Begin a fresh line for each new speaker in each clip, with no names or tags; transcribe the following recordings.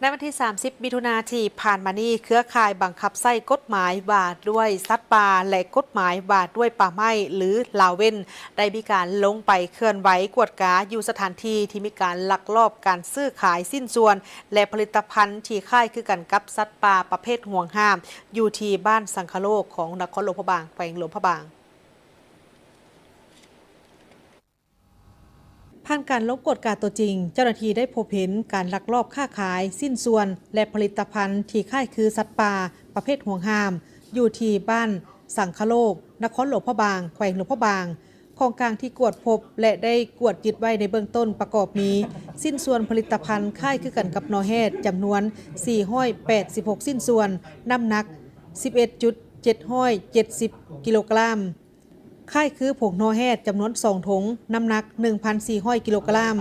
ในวันที่ 30 มิถุนายนที่ผ่านมานี้เครือข่ายบังคับใช้กฎหมายว่าด้วยสัตว์ป่าและกฎหมายว่าด้วยป่าไม้หรือลาเว้นได้มีการลงไปเคลื่อนไหวกวดกาอยู่สถานที่ที่มีการลักลอบการซื้อขายสิ้นส่วนและผลิตภัณฑ์ที่คล้ายคือกันกับสัตว์ป่าประเภทห่วงห้ามอยู่ที่บ้านสังคโลกของนครหลวงพระบางแขวงหลวงพระบางผ่านการลงกฎการตัวจริงเจ้าหน้าที่ได้พบเห็นการลักลอบค้าขายสิ้นส่วนและผลิตภัณฑ์ที่คล้ายคือสัตว์ป่าประเภทห่วงห้ามอยู่ที่บ้านสังคโลกนครหลวงพระบางแขวงหลวงพระบางของกลางที่กวดพบและได้กวดยึดไว้ในเบื้องต้นประกอบมีสิ้นส่วนผลิตภัณฑ์คล้ายคือกันกับนอแฮดจำนวน486สิ้นส่วนน้ำหนัก 11.770 กิโลกรัมค่ายคือผงนอแฮดจำนวน2ถุงน้ำหนัก 1,400 กิโลกรัม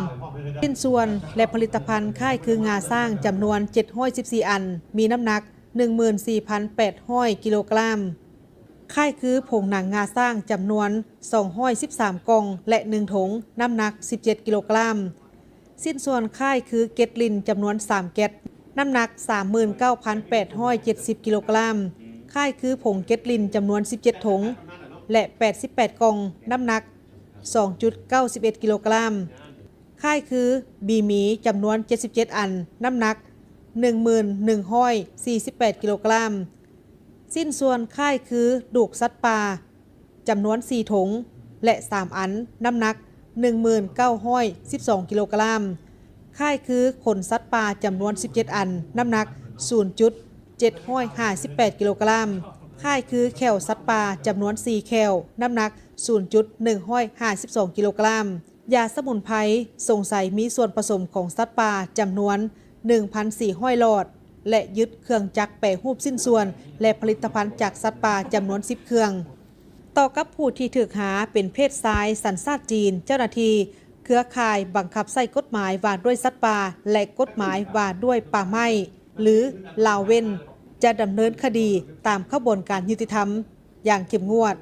ชิ้นส่วนและผลิตภัณฑ์ค่ายคืองาสร้างจำนวน714อันมีน้ำหนัก 14,800 กิโลกรัมค่ายคือผงหนังงาสร้างจำนวน213กล่องและ1ถุงน้ำหนัก17กิโลกรัมสิ้นส่วนค่ายคือเกตลินจำนวน3แก๊สน้ำหนัก 39,870 กิโลกรัมค่ายคือผงเกตลินจำนวน17ถุงและ88กล่องน้ำหนัก 2.91 กิโลกรัมค่ายคือบีหมีจำนวน77อันน้ำหนัก 1148 กิโลกรัมสิ้นส่วนค่ายคือดูกสัตว์ป่าจำนวน4ถุงและ3อันน้ำหนัก 1912 กิโลกรัมค่ายคือขนสัตว์ป่าจำนวน17อันน้ำหนัก 0.758 กิโลกรัมค่ายคือแขวสัตว์ป่าจำนวน4แขวน้ำหนัก 0.152 กิโลกรัมยาสมุนไพรสงสัยมีส่วนผสมของสัตว์ป่าจำนวน 1,400 หลอดและยึดเครื่องจักรแปรรูปสิ้นส่วนและผลิตภัณฑ์จากสัตว์ป่าจำนวน10เครื่องต่อกับผู้ที่ถูกหาเป็นเพศชายสัญชาติจีนเจ้าหน้าที่เครือข่ายบังคับใช้กฎหมายว่าด้วยสัตว์ป่าและกฎหมายว่าด้วยป่าไม้หรือลาเว้นจะดำเนินคดีตามขบวนการยุติธรรมอย่างเข้มงวด